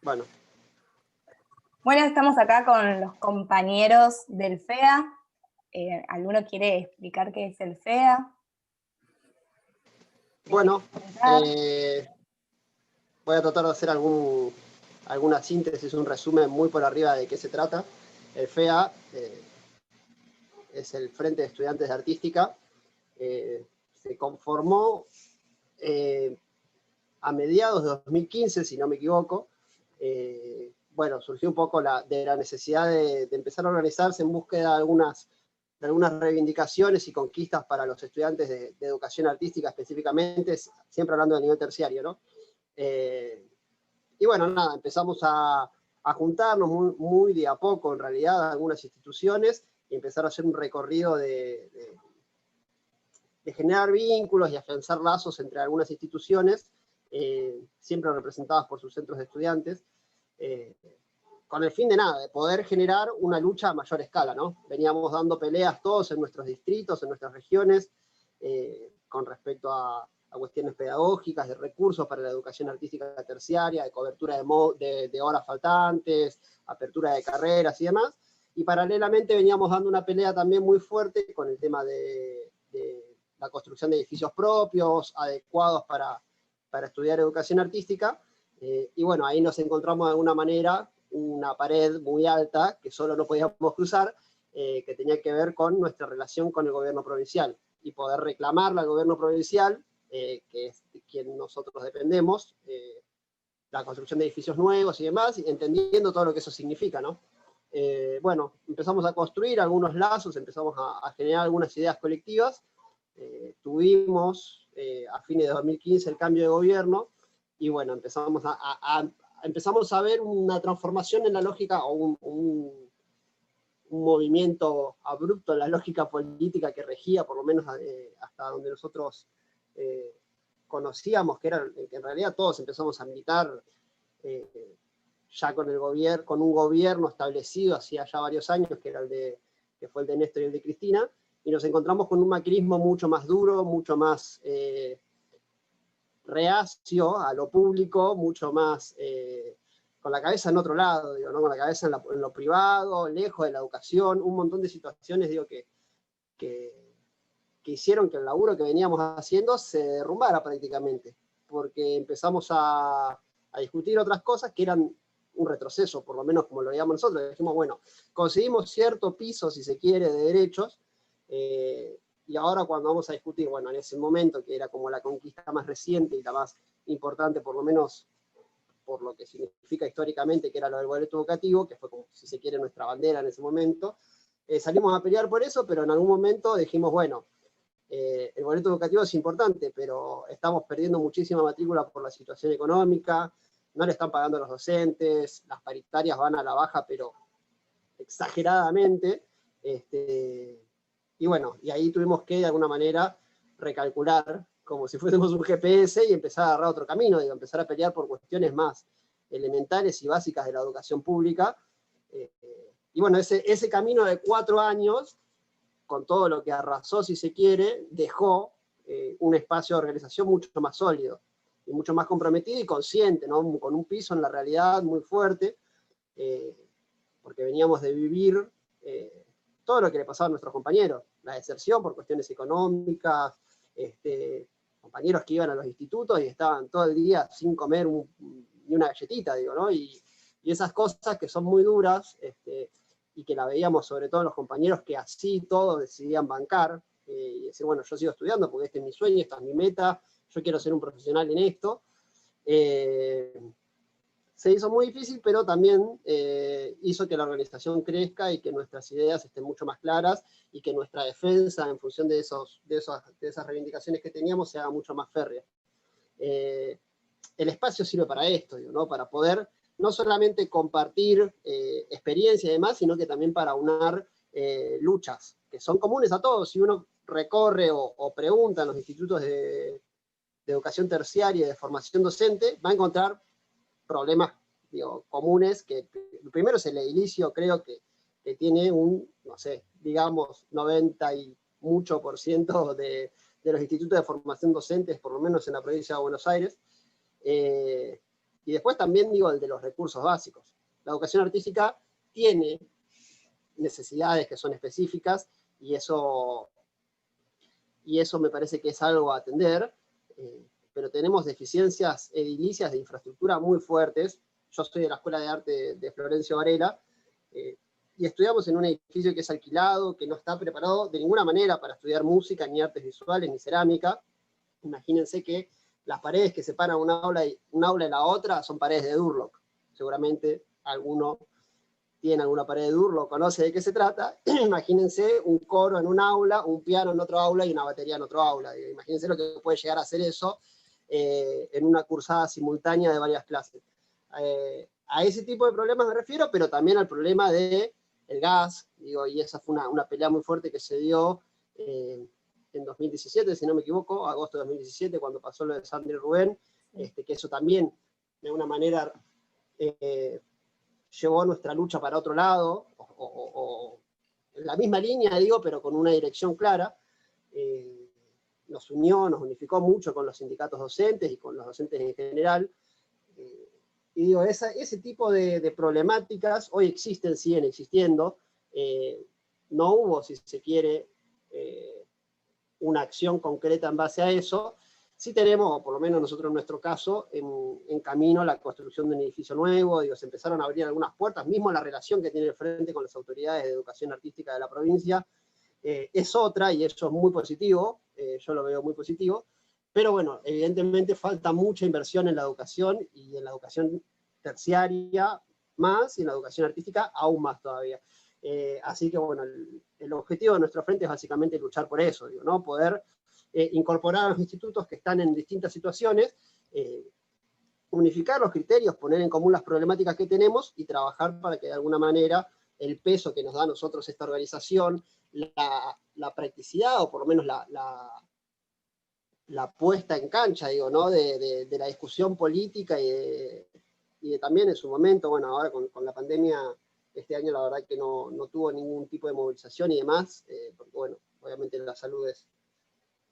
Bueno. Bueno, estamos acá con los compañeros del FEA. ¿Alguno quiere explicar qué es el FEA? Bueno, voy a tratar de hacer alguna síntesis, un resumen muy por arriba de qué se trata. El FEA es el Frente de Estudiantes de Artística. Se conformó a mediados de 2015, si no me equivoco. Bueno, surgió un poco de la necesidad de empezar a organizarse en búsqueda de algunas reivindicaciones y conquistas para los estudiantes de educación artística específicamente, siempre hablando de nivel terciario, ¿no? Y bueno, nada, empezamos a juntarnos muy de a poco, en realidad, algunas instituciones, y empezar a hacer un recorrido de generar vínculos y afianzar lazos entre algunas instituciones, siempre representadas por sus centros de estudiantes, con el fin de nada, de poder generar una lucha a mayor escala, ¿no? Veníamos dando peleas todos en nuestros distritos, en nuestras regiones, con respecto a cuestiones pedagógicas, de recursos para la educación artística terciaria, de cobertura de horas faltantes, apertura de carreras y demás, y paralelamente veníamos dando una pelea también muy fuerte con el tema de la construcción de edificios propios, adecuados para estudiar educación artística, y bueno, ahí nos encontramos de alguna manera una pared muy alta que solo no podíamos cruzar, que tenía que ver con nuestra relación con el gobierno provincial, y poder reclamarle al gobierno provincial, que es de quien nosotros dependemos, la construcción de edificios nuevos y demás, y entendiendo todo lo que eso significa, ¿no? Bueno, empezamos a construir algunos lazos, empezamos a generar algunas ideas colectivas. Tuvimos a fines de 2015 el cambio de gobierno, y bueno, empezamos a ver una transformación en la lógica, o un movimiento abrupto en la lógica política que regía, por lo menos hasta donde nosotros conocíamos, que en realidad todos empezamos a militar ya con un gobierno establecido hacía ya varios años, que fue el de Néstor y el de Cristina, y nos encontramos con un macrismo mucho más duro, mucho más reacio a lo público, mucho más con la cabeza en otro lado, digo, ¿no? Con la cabeza en lo privado, lejos de la educación, un montón de situaciones, digo, que hicieron que el laburo que veníamos haciendo se derrumbara prácticamente, porque empezamos a discutir otras cosas que eran un retroceso, por lo menos como lo veíamos nosotros. Dijimos, bueno, conseguimos cierto piso, si se quiere, de derechos, y ahora cuando vamos a discutir, bueno, en ese momento, que era como la conquista más reciente y la más importante, por lo menos por lo que significa históricamente, que era lo del boleto educativo, que fue como, si se quiere, nuestra bandera en ese momento, salimos a pelear por eso, pero en algún momento dijimos, bueno, el boleto educativo es importante, pero estamos perdiendo muchísima matrícula por la situación económica, no le están pagando a los docentes, las paritarias van a la baja, pero exageradamente, y bueno, y ahí tuvimos que de alguna manera recalcular, como si fuésemos un GPS, y empezar a agarrar otro camino, digo, empezar a pelear por cuestiones más elementales y básicas de la educación pública. Y bueno, ese camino de 4 años, con todo lo que arrasó, si se quiere, dejó un espacio de organización mucho más sólido, y mucho más comprometido y consciente, ¿no? Con un piso en la realidad muy fuerte, porque veníamos de vivir todo lo que le pasaba a nuestros compañeros, la deserción por cuestiones económicas, compañeros que iban a los institutos y estaban todo el día sin comer ni una galletita, digo, ¿no? Y esas cosas que son muy duras, y que la veíamos sobre todo en los compañeros que así todos decidían bancar, y decir, bueno, yo sigo estudiando porque este es mi sueño, esta es mi meta, yo quiero ser un profesional en esto. Se hizo muy difícil, pero también hizo que la organización crezca y que nuestras ideas estén mucho más claras, y que nuestra defensa en función de esas reivindicaciones que teníamos se haga mucho más férrea. El espacio sirve para esto, digo, ¿no? Para poder no solamente compartir experiencia y demás, sino que también para unar luchas que son comunes a todos. Si uno recorre o pregunta en los institutos de educación terciaria y de formación docente, va a encontrar problemas, digo, comunes, que primero es el edilicio, creo que tiene no sé, digamos, 90 y mucho por ciento de los institutos de formación docentes, por lo menos en la provincia de Buenos Aires, y Y después también digo el de los recursos básicos. La educación artística tiene necesidades que son específicas y eso me parece que es algo a atender, pero tenemos deficiencias edilicias de infraestructura muy fuertes. Yo soy de la Escuela de Arte de Florencio Varela, y estudiamos en un edificio que es alquilado, que no está preparado de ninguna manera para estudiar música, ni artes visuales, ni cerámica. Imagínense que las paredes que separan una aula de la otra son paredes de Durlock. Seguramente alguno tiene alguna pared de Durlock, conoce de qué se trata. Imagínense un coro en un aula, un piano en otro aula y una batería en otro aula. Imagínense lo que puede llegar a hacer eso en una cursada simultánea de varias clases. A ese tipo de problemas me refiero, pero también al problema del gas, digo, y esa fue una pelea muy fuerte que se dio en 2017, si no me equivoco, agosto de 2017, cuando pasó lo de Sandra y Rubén, que eso también, de alguna manera, llevó nuestra lucha para otro lado, o en la misma línea, digo, pero con una dirección clara. Nos unió, nos unificó mucho con los sindicatos docentes y con los docentes en general. Y digo, ese tipo de problemáticas hoy existen, siguen existiendo. No hubo, si se quiere, una acción concreta en base a eso. Sí tenemos, o por lo menos nosotros en nuestro caso, en camino la construcción de un edificio nuevo. Digo, se empezaron a abrir algunas puertas, mismo la relación que tiene el Frente con las autoridades de educación artística de la provincia es otra, y eso es muy positivo, yo lo veo muy positivo. Pero bueno, evidentemente falta mucha inversión en la educación, y en la educación terciaria más, y en la educación artística aún más todavía. Así que bueno, el objetivo de nuestro frente es básicamente luchar por eso, digo, ¿no? Poder incorporar a los institutos que están en distintas situaciones, unificar los criterios, poner en común las problemáticas que tenemos y trabajar para que de alguna manera el peso que nos da a nosotros esta organización, la practicidad, o por lo menos la puesta en cancha, digo, ¿no? de la discusión política y de también en su momento, bueno, ahora con la pandemia, este año la verdad que no tuvo ningún tipo de movilización y demás, porque bueno, obviamente la salud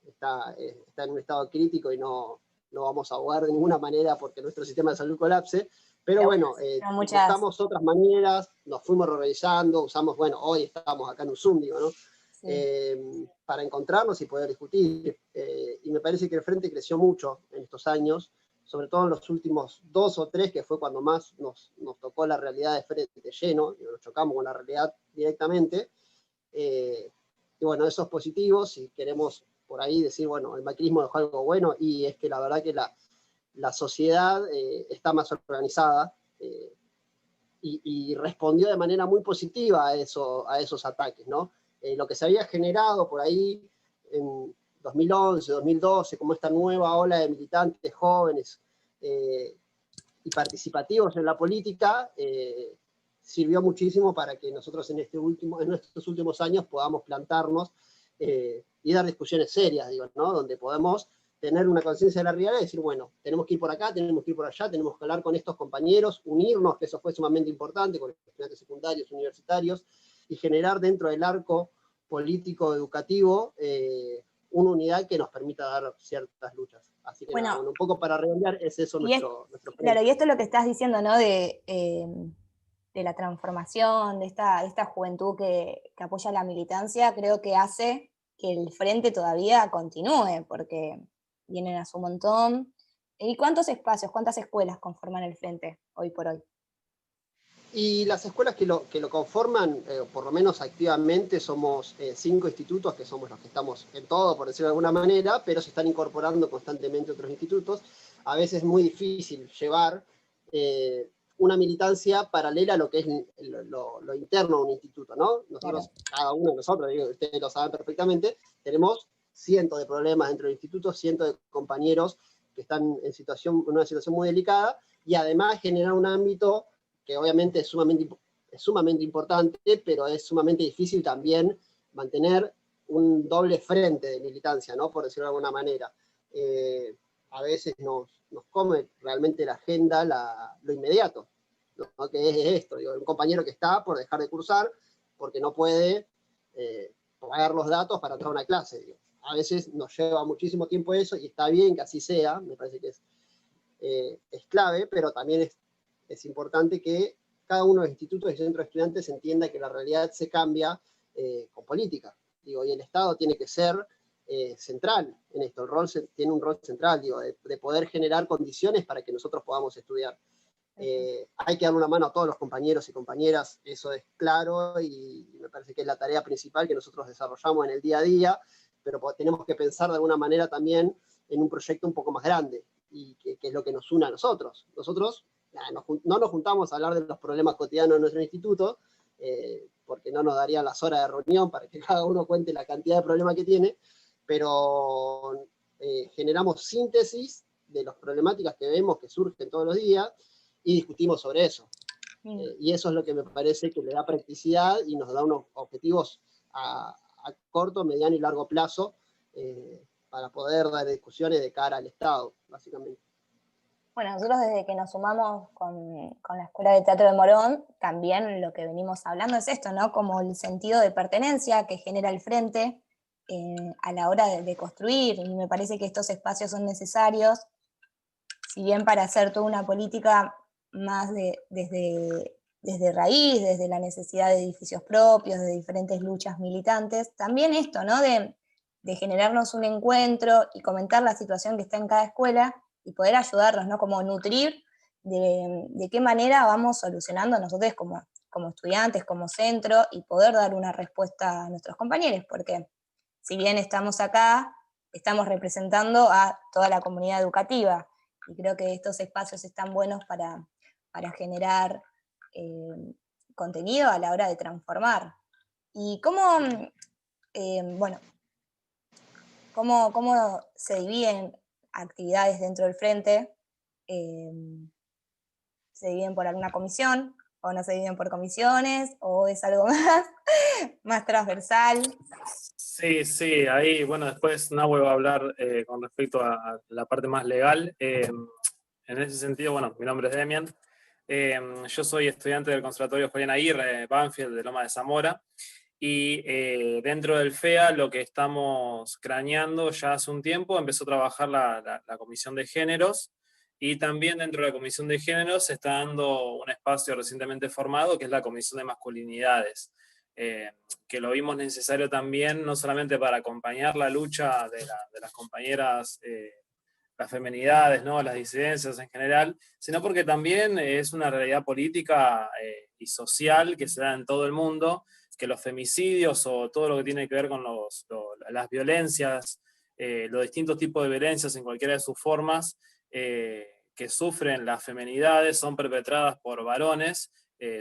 está en un estado crítico y no vamos a ahogar de ninguna manera porque nuestro sistema de salud colapse, pero bueno, buscamos otras maneras, nos fuimos reorganizando, usamos, bueno, hoy estamos acá en un Zoom, digo, ¿no? Sí. Para encontrarnos y poder discutir. Y me parece que el Frente creció mucho en estos años, sobre todo en los últimos 2 o 3, que fue cuando más nos tocó la realidad de frente lleno, y nos chocamos con la realidad directamente. Y bueno, eso es positivo. Si queremos por ahí decir, bueno, el macrismo dejó algo bueno, y es que la verdad que la sociedad está más organizada, y respondió de manera muy positiva a esos ataques, ¿no? Lo que se había generado por ahí en 2011, 2012, como esta nueva ola de militantes jóvenes y participativos en la política, sirvió muchísimo para que nosotros en estos últimos años podamos plantarnos y dar discusiones serias, digo, ¿no? Donde podemos tener una conciencia de la realidad y decir, bueno, tenemos que ir por acá, tenemos que ir por allá, tenemos que hablar con estos compañeros, unirnos, que eso fue sumamente importante, con los estudiantes secundarios, universitarios, y generar dentro del arco político educativo una unidad que nos permita dar ciertas luchas. Así que bueno, nada, un poco para redondear, es eso nuestro claro, y esto es lo que estás diciendo, ¿no? De la transformación, de esta juventud que apoya la militancia, creo que hace que el Frente todavía continúe, porque vienen a su montón. ¿Y cuántos espacios, cuántas escuelas conforman el Frente hoy por hoy? Y las escuelas que lo conforman, por lo menos activamente, somos 5 institutos, que somos los que estamos en todo, por decirlo de alguna manera, pero se están incorporando constantemente otros institutos. A veces es muy difícil llevar una militancia paralela a lo que es lo interno de un instituto, ¿no? Nosotros, claro, cada uno de nosotros, ustedes lo saben perfectamente, tenemos cientos de problemas dentro del instituto, cientos de compañeros que están en una situación muy delicada, y además generar un ámbito que obviamente es sumamente importante, pero es sumamente difícil también mantener un doble frente de militancia, ¿no? Por decirlo de alguna manera. A veces nos come realmente la agenda lo inmediato, ¿no? Que es esto, digo, un compañero que está por dejar de cursar porque no puede pagar los datos para entrar a una clase. Digo. A veces nos lleva muchísimo tiempo eso, y está bien que así sea, me parece que es clave, pero también es importante que cada uno de los institutos y centros de estudiantes entienda que la realidad se cambia con política. Digo, y el Estado tiene que ser central en esto, tiene un rol central, digo, de poder generar condiciones para que nosotros podamos estudiar. Hay que dar una mano a todos los compañeros y compañeras, eso es claro, y me parece que es la tarea principal que nosotros desarrollamos en el día a día, pero tenemos que pensar de alguna manera también en un proyecto un poco más grande, y que es lo que nos une a nosotros. Nosotros no nos juntamos a hablar de los problemas cotidianos de nuestro instituto, porque no nos darían las horas de reunión para que cada uno cuente la cantidad de problemas que tiene, pero generamos síntesis de las problemáticas que vemos que surgen todos los días y discutimos sobre eso. Y eso es lo que me parece que le da practicidad y nos da unos objetivos a corto, mediano y largo plazo para poder dar discusiones de cara al Estado, básicamente. Bueno, nosotros desde que nos sumamos con la Escuela de Teatro de Morón, también lo que venimos hablando es esto, ¿no? Como el sentido de pertenencia que genera el Frente a la hora de construir, y me parece que estos espacios son necesarios, si bien para hacer toda una política más desde raíz, desde la necesidad de edificios propios, de diferentes luchas militantes, también esto, ¿no? De generarnos un encuentro y comentar la situación que está en cada escuela y poder ayudarnos, ¿no? Como nutrir de qué manera vamos solucionando nosotros como estudiantes, como centro, y poder dar una respuesta a nuestros compañeros, porque si bien estamos acá, estamos representando a toda la comunidad educativa, y creo que estos espacios están buenos para generar contenido a la hora de transformar. ¿Y cómo se dividen actividades dentro del Frente? ¿Se dividen por alguna comisión? ¿O no se dividen por comisiones? ¿O es algo más transversal? Sí, ahí, bueno, después Nahue va a hablar con respecto a la parte más legal. En ese sentido, bueno, mi nombre es Demian. Yo soy estudiante del Conservatorio Julián Aguirre, Banfield, de Loma de Zamora. Y dentro del FEA lo que estamos craneando ya hace un tiempo, empezó a trabajar la Comisión de Géneros, y también dentro de la Comisión de Géneros se está dando un espacio recientemente formado que es la Comisión de Masculinidades, que lo vimos necesario también, no solamente para acompañar la lucha de las compañeras, las feminidades, ¿no? Las disidencias en general, sino porque también es una realidad política y social que se da en todo el mundo, que los femicidios o todo lo que tiene que ver con las violencias, los distintos tipos de violencias en cualquiera de sus formas, que sufren las feminidades son perpetradas por varones,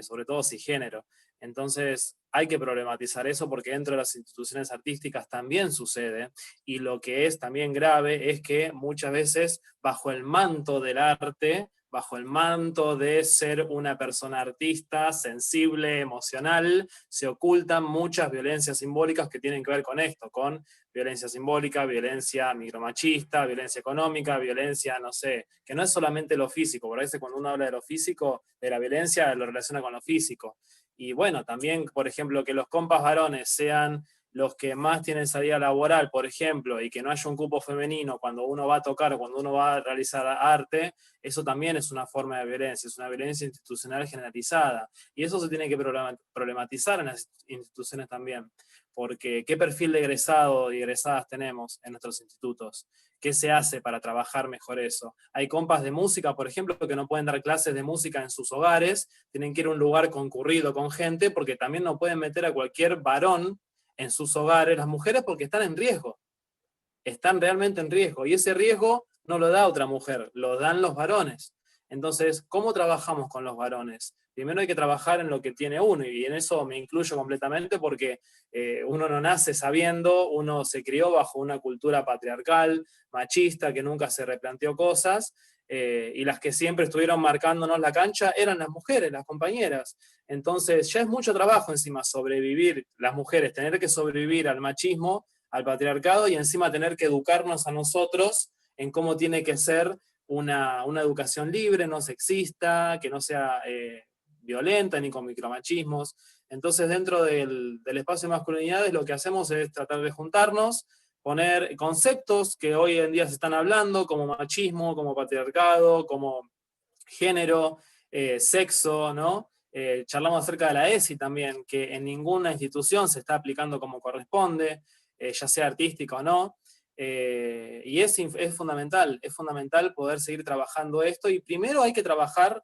sobre todo cisgénero. Entonces hay que problematizar eso porque dentro de las instituciones artísticas también sucede, y lo que es también grave es que muchas veces bajo el manto del arte, bajo el manto de ser una persona artista, sensible, emocional, se ocultan muchas violencias simbólicas que tienen que ver con esto, con violencia simbólica, violencia micromachista, violencia económica, violencia, no sé, que no es solamente lo físico, por a veces cuando uno habla de lo físico, de la violencia, lo relaciona con lo físico. Y bueno, también, por ejemplo, que los compas varones sean los que más tienen salida laboral, por ejemplo, y que no haya un cupo femenino cuando uno va a tocar o cuando uno va a realizar arte, eso también es una forma de violencia, es una violencia institucional generalizada. Y eso se tiene que problematizar en las instituciones también, porque ¿qué perfil de egresado y egresadas tenemos en nuestros institutos? ¿Qué se hace para trabajar mejor eso? Hay compas de música, por ejemplo, que no pueden dar clases de música en sus hogares, tienen que ir a un lugar concurrido con gente, porque también no pueden meter a cualquier varón en sus hogares, las mujeres, porque están en riesgo, están realmente en riesgo, y ese riesgo no lo da otra mujer, lo dan los varones. Entonces, ¿cómo trabajamos con los varones? Primero hay que trabajar en lo que tiene uno, y en eso me incluyo completamente porque uno no nace sabiendo, uno se crió bajo una cultura patriarcal, machista, que nunca se replanteó cosas, y las que siempre estuvieron marcándonos la cancha eran las mujeres, las compañeras. Entonces ya es mucho trabajo encima sobrevivir, las mujeres, tener que sobrevivir al machismo, al patriarcado, y encima tener que educarnos a nosotros en cómo tiene que ser una educación libre, no sexista, que no sea violenta ni con micromachismos. Entonces dentro del espacio de masculinidades lo que hacemos es tratar de juntarnos poner conceptos que hoy en día se están hablando, como machismo, como patriarcado, como género, sexo, ¿no? Charlamos acerca de la ESI también, que en ninguna institución se está aplicando como corresponde, ya sea artística o no. Y es fundamental poder seguir trabajando esto, y primero hay que trabajar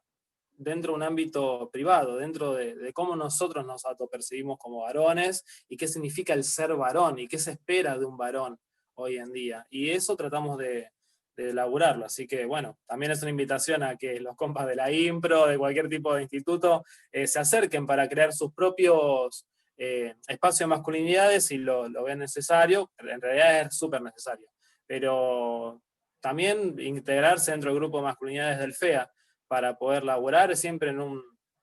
dentro de un ámbito privado, dentro de cómo nosotros nos autopercibimos como varones, y qué significa el ser varón, y qué se espera de un varón hoy en día. Y eso tratamos de elaborarlo. Así que, bueno, también es una invitación a que los compas de la IMPRO, de cualquier tipo de instituto, se acerquen para crear sus propios espacios de masculinidades si lo ven necesario. En realidad es súper necesario. Pero también integrarse dentro del grupo de masculinidades del FEA para poder laburar siempre en un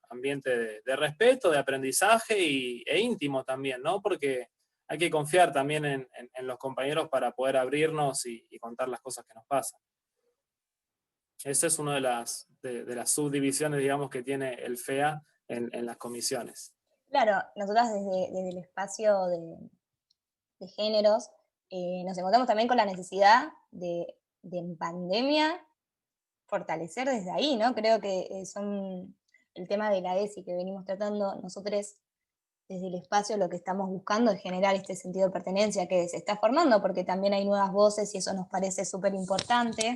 ambiente de respeto, de aprendizaje e íntimo también, ¿no? Porque hay que confiar también en los compañeros para poder abrirnos y contar las cosas que nos pasan. Esa es una de las subdivisiones, digamos, que tiene el FEA en las comisiones. Claro, nosotras desde el espacio de géneros nos encontramos también con la necesidad de en pandemia fortalecer desde ahí, ¿no? Creo que son el tema de la ESI que venimos tratando nosotros desde el espacio, lo que estamos buscando es generar este sentido de pertenencia que se está formando, porque también hay nuevas voces y eso nos parece súper importante,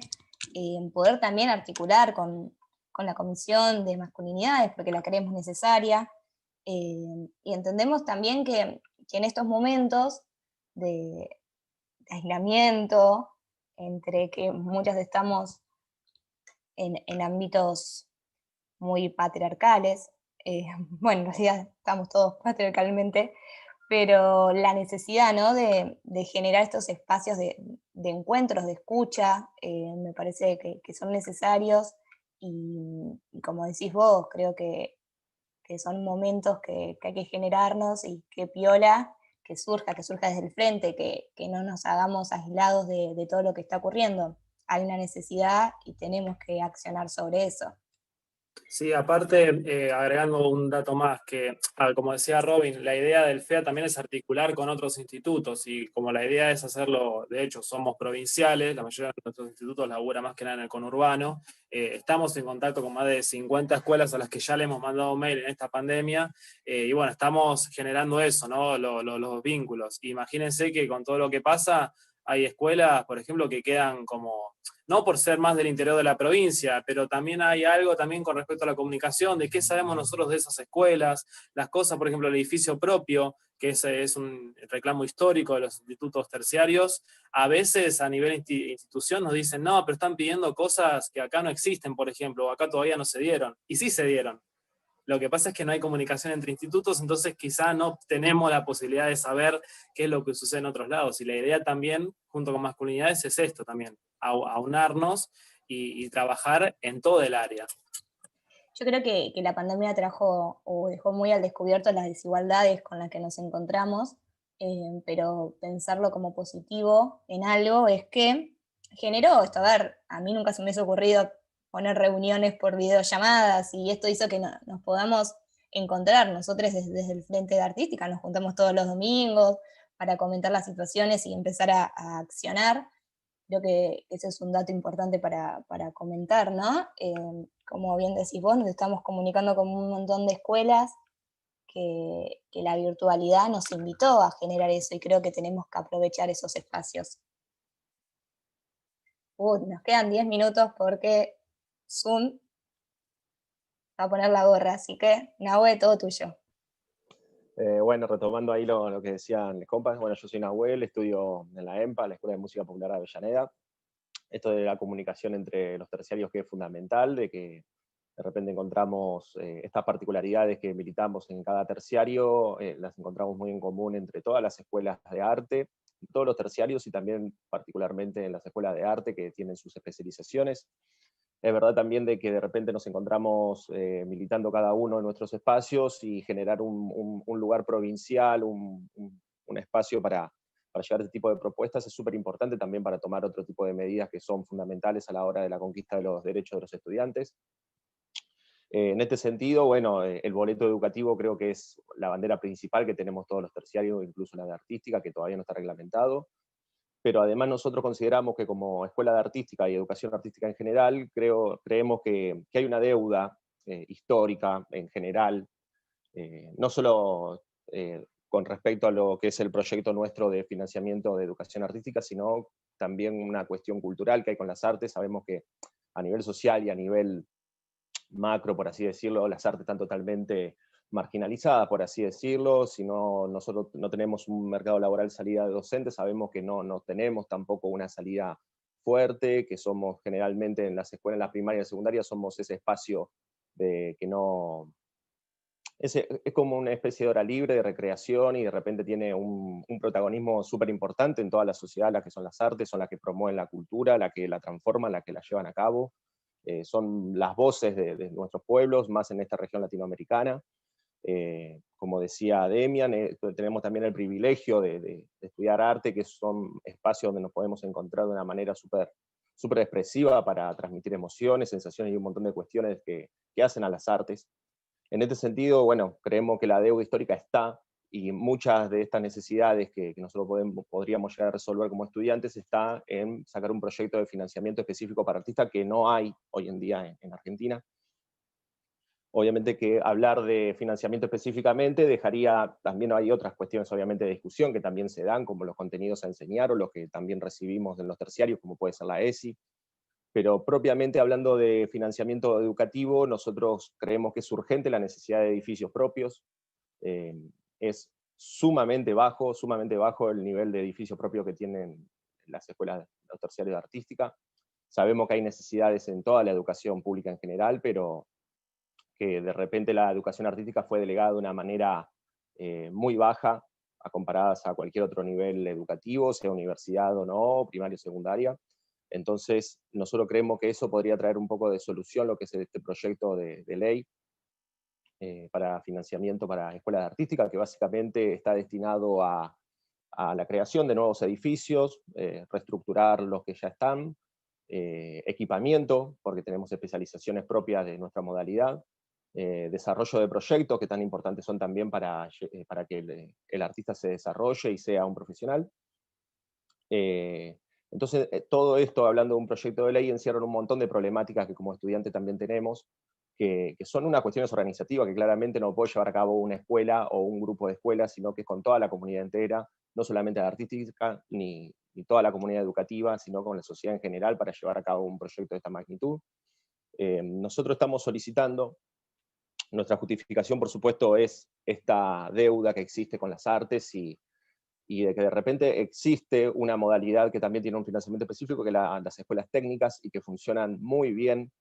poder también articular con la Comisión de Masculinidades, porque la creemos necesaria, y entendemos también que en estos momentos de aislamiento, entre que muchas estamos en ámbitos muy patriarcales, bueno, en realidad estamos todos patriarcalmente, pero la necesidad, ¿no? de generar estos espacios de encuentros, de escucha, me parece que son necesarios, y como decís vos, creo que son momentos que hay que generarnos, y que piola, que surja desde el frente, que no nos hagamos aislados de todo lo que está ocurriendo. Hay una necesidad y tenemos que accionar sobre eso. Sí, aparte, agregando un dato más, que como decía Robin, la idea del FEA también es articular con otros institutos, y como la idea es hacerlo, de hecho somos provinciales, la mayoría de nuestros institutos labura más que nada en el conurbano, estamos en contacto con más de 50 escuelas a las que ya le hemos mandado mail en esta pandemia, y bueno, estamos generando eso, ¿no? Los vínculos. Imagínense que con todo lo que pasa, hay escuelas, por ejemplo, que quedan como, no por ser más del interior de la provincia, pero también hay algo también con respecto a la comunicación, de qué sabemos nosotros de esas escuelas, las cosas, por ejemplo, el edificio propio, que es un reclamo histórico de los institutos terciarios. A veces a nivel institución nos dicen, no, pero están pidiendo cosas que acá no existen, por ejemplo, o acá todavía no se dieron, y sí se dieron. Lo que pasa es que no hay comunicación entre institutos, entonces quizá no tenemos la posibilidad de saber qué es lo que sucede en otros lados. Y la idea también, junto con masculinidades, es esto también, aunarnos y trabajar en todo el área. Yo creo que la pandemia trajo o dejó muy al descubierto las desigualdades con las que nos encontramos, pero pensarlo como positivo en algo es que generó esto. A ver, a mí nunca se me hubiese ocurrido poner reuniones por videollamadas, y esto hizo que nos podamos encontrar. Nosotros desde el Frente de Artística nos juntamos todos los domingos para comentar las situaciones y empezar a accionar. Creo que ese es un dato importante para comentar, ¿no? Como bien decís vos, nos estamos comunicando con un montón de escuelas que la virtualidad nos invitó a generar eso, y creo que tenemos que aprovechar esos espacios. Nos quedan 10 minutos porque Zoom va a poner la gorra, así que, Nahue, todo tuyo. Bueno, retomando ahí lo que decían los compas, bueno, yo soy Nahuel, estudio en la EMPA, la Escuela de Música Popular de Avellaneda. Esto de la comunicación entre los terciarios, que es fundamental, de que de repente encontramos estas particularidades que militamos en cada terciario, las encontramos muy en común entre todas las escuelas de arte, todos los terciarios, y también particularmente en las escuelas de arte que tienen sus especializaciones. Es verdad también de que de repente nos encontramos militando cada uno en nuestros espacios, y generar un lugar provincial, un espacio para llevar este tipo de propuestas es súper importante también para tomar otro tipo de medidas que son fundamentales a la hora de la conquista de los derechos de los estudiantes. En este sentido, bueno, el boleto educativo creo que es la bandera principal que tenemos todos los terciarios, incluso la de artística, que todavía no está reglamentado. pero además nosotros consideramos que como escuela de artística y educación artística en general, creemos que hay una deuda histórica en general, no solo con respecto a lo que es el proyecto nuestro de financiamiento de educación artística, sino también una cuestión cultural que hay con las artes. Sabemos que a nivel social y a nivel macro, por así decirlo, las artes están totalmente marginalizadas, por así decirlo. Si no, nosotros no tenemos un mercado laboral salida de docentes, sabemos que no tenemos tampoco una salida fuerte, que somos generalmente en las escuelas, en la primaria y secundaria, somos ese espacio de que no... Es como una especie de hora libre, de recreación, y de repente tiene un protagonismo súper importante en toda la sociedad, las que son las artes, son las que promueven la cultura, las que la transforman, las que la llevan a cabo. Son las voces de nuestros pueblos, más en esta región latinoamericana. Como decía Demian, tenemos también el privilegio de estudiar arte, que son espacios donde nos podemos encontrar de una manera súper expresiva para transmitir emociones, sensaciones y un montón de cuestiones que hacen a las artes. En este sentido, bueno, creemos que la deuda histórica está, y muchas de estas necesidades que nosotros podríamos llegar a resolver como estudiantes está en sacar un proyecto de financiamiento específico para artistas que no hay hoy en día en Argentina. Obviamente que hablar de financiamiento específicamente dejaría, también hay otras cuestiones obviamente de discusión que también se dan, como los contenidos a enseñar o los que también recibimos en los terciarios, como puede ser la ESI. Pero propiamente hablando de financiamiento educativo, nosotros creemos que es urgente la necesidad de edificios propios. Es sumamente bajo el nivel de edificio propio que tienen las escuelas, los terciarios de artística. Sabemos que hay necesidades en toda la educación pública en general, pero que de repente la educación artística fue delegada de una manera muy baja a comparadas a cualquier otro nivel educativo, sea universidad o no, primaria o secundaria. Entonces, nosotros creemos que eso podría traer un poco de solución, lo que es este proyecto de ley para financiamiento para escuelas de artística, que básicamente está destinado a la creación de nuevos edificios, reestructurar los que ya están, equipamiento, porque tenemos especializaciones propias de nuestra modalidad, desarrollo de proyectos que tan importantes son también para que el artista se desarrolle y sea un profesional. Entonces, todo esto, hablando de un proyecto de ley, encierra un montón de problemáticas que como estudiante también tenemos, que son unas cuestiones organizativas que claramente no puede llevar a cabo una escuela o un grupo de escuelas, sino que es con toda la comunidad entera, no solamente la artística, ni toda la comunidad educativa, sino con la sociedad en general para llevar a cabo un proyecto de esta magnitud. Nosotros estamos solicitando, nuestra justificación por supuesto es esta deuda que existe con las artes y de que de repente existe una modalidad que también tiene un financiamiento específico, que las escuelas técnicas, y que funcionan vienen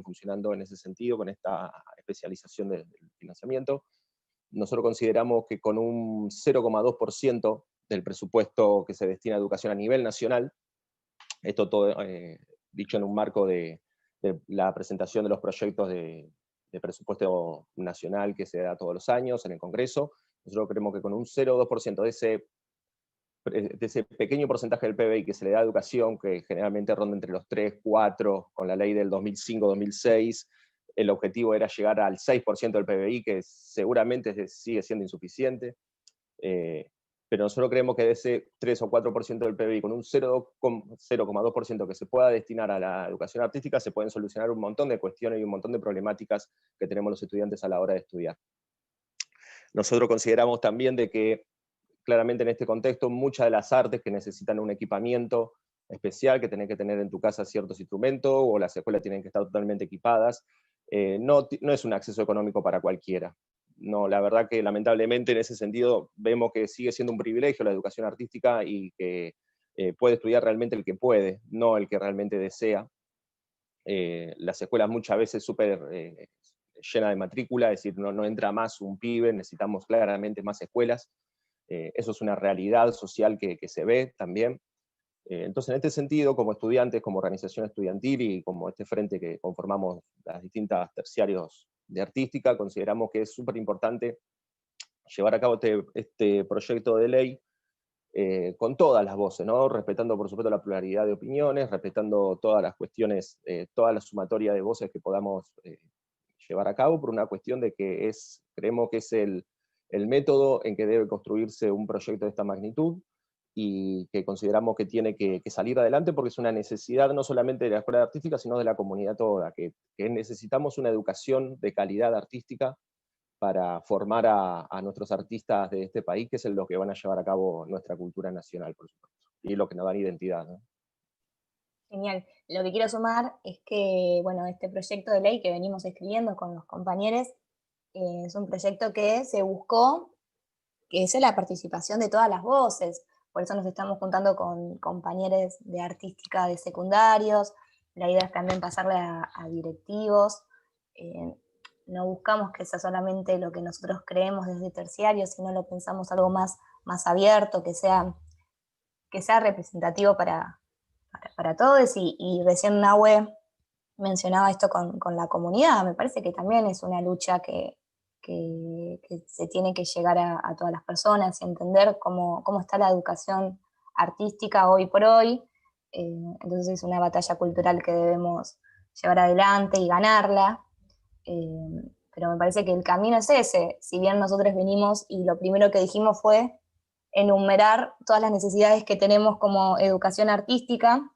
funcionando en ese sentido, con esta especialización del financiamiento. Nosotros consideramos que con un 0,2% del presupuesto que se destina a educación a nivel nacional, esto todo dicho en un marco de la presentación de los proyectos de presupuesto nacional que se da todos los años en el Congreso, nosotros creemos que con un 0,2% de ese pequeño porcentaje del PBI que se le da a educación, que generalmente ronda entre los 3, 4, con la ley del 2005-2006, el objetivo era llegar al 6% del PBI, que seguramente sigue siendo insuficiente, pero nosotros creemos que de ese 3 o 4% del PBI, con un 0,2% que se pueda destinar a la educación artística, se pueden solucionar un montón de cuestiones y un montón de problemáticas que tenemos los estudiantes a la hora de estudiar. Nosotros consideramos también de que claramente en este contexto muchas de las artes que necesitan un equipamiento especial, que tenés que tener en tu casa ciertos instrumentos, o las escuelas tienen que estar totalmente equipadas, no es un acceso económico para cualquiera. No, la verdad que lamentablemente en ese sentido vemos que sigue siendo un privilegio la educación artística y que puede estudiar realmente el que puede, no el que realmente desea. Las escuelas muchas veces súper llenas de matrícula, es decir, no entra más un pibe, necesitamos claramente más escuelas. Eso es una realidad social que se ve también. Entonces, en este sentido, como estudiantes, como organización estudiantil y como este frente que conformamos las distintas terciarios de artística, consideramos que es súper importante llevar a cabo este proyecto de ley con todas las voces, ¿no? Respetando, por supuesto, la pluralidad de opiniones, respetando todas las cuestiones, toda la sumatoria de voces que podamos llevar a cabo, por una cuestión de que creemos que es el método en que debe construirse un proyecto de esta magnitud, y que consideramos que tiene que salir adelante porque es una necesidad no solamente de la escuela artística, sino de la comunidad toda, que necesitamos una educación de calidad artística para formar a nuestros artistas de este país, que es lo que van a llevar a cabo nuestra cultura nacional, por supuesto, y lo que nos dan identidad, ¿no? Genial. Lo que quiero sumar es que, bueno, este proyecto de ley que venimos escribiendo con los compañeros es un proyecto que se buscó que sea la participación de todas las voces. Por eso nos estamos juntando con compañeros de artística de secundarios. La idea es también pasarle a directivos. No buscamos que sea solamente lo que nosotros creemos desde terciario, sino lo pensamos algo más abierto, que sea representativo para todos. Y recién Nahue mencionaba esto con la comunidad. Me parece que también es una lucha que se tiene que llegar a todas las personas y entender cómo está la educación artística hoy por hoy. Entonces es una batalla cultural que debemos llevar adelante y ganarla. Pero me parece que el camino es ese. Si bien nosotros venimos y lo primero que dijimos fue enumerar todas las necesidades que tenemos como educación artística,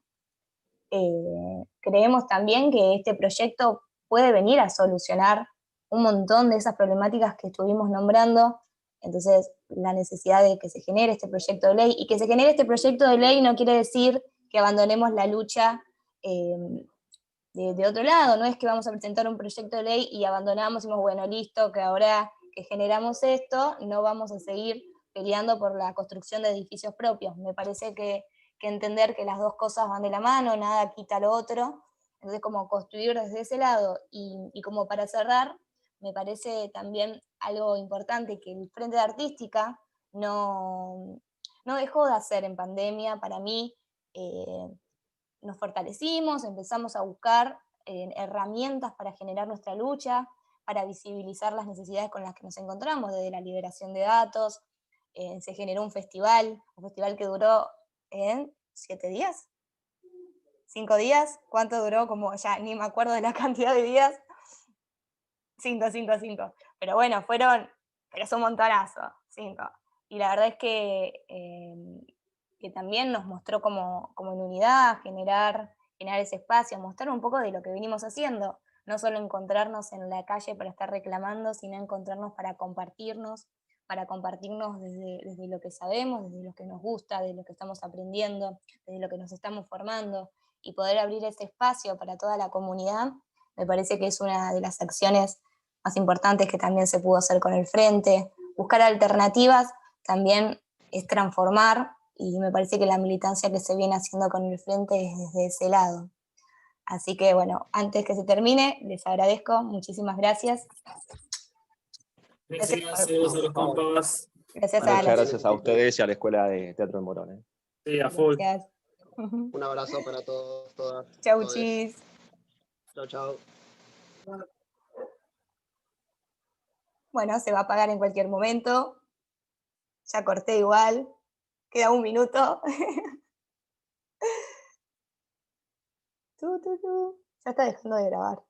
creemos también que este proyecto puede venir a solucionar un montón de esas problemáticas que estuvimos nombrando. Entonces, la necesidad de que se genere este proyecto de ley, y que se genere este proyecto de ley no quiere decir que abandonemos la lucha de otro lado. No es que vamos a presentar un proyecto de ley y abandonamos y decimos, bueno, listo, que ahora que generamos esto, no vamos a seguir peleando por la construcción de edificios propios. Me parece que entender que las dos cosas van de la mano, nada quita lo otro. Entonces, como construir desde ese lado. Y como para cerrar, me parece también algo importante que el Frente de Artística no dejó de hacer en pandemia. Para mí, nos fortalecimos, empezamos a buscar herramientas para generar nuestra lucha, para visibilizar las necesidades con las que nos encontramos, desde la liberación de datos. Se generó un festival que duró 7 días, 5 días, ¿cuánto duró? Como ya ni me acuerdo de la cantidad de días. 5. Pero bueno, pero es un montonazo, 5. Y la verdad es que también nos mostró como en unidad, generar ese espacio, mostrar un poco de lo que venimos haciendo. No solo encontrarnos en la calle para estar reclamando, sino encontrarnos para compartirnos desde lo que sabemos, desde lo que nos gusta, desde lo que estamos aprendiendo, desde lo que nos estamos formando, y poder abrir ese espacio para toda la comunidad. Me parece que es una de las acciones más importantes que también se pudo hacer con el Frente. Buscar alternativas también es transformar, y me parece que la militancia que se viene haciendo con el Frente es desde ese lado. Así que bueno, antes que se termine, les agradezco, muchísimas gracias. Gracias a los compas. Gracias Muchas a gracias a ustedes y a la Escuela de Teatro de Morón. Sí, a full. Gracias. Un abrazo para todos, todas. Chau, todes. chis. Chau, chau. Bueno, se va a apagar en cualquier momento. Ya corté igual. Queda 1 minuto. Ya está dejando de grabar.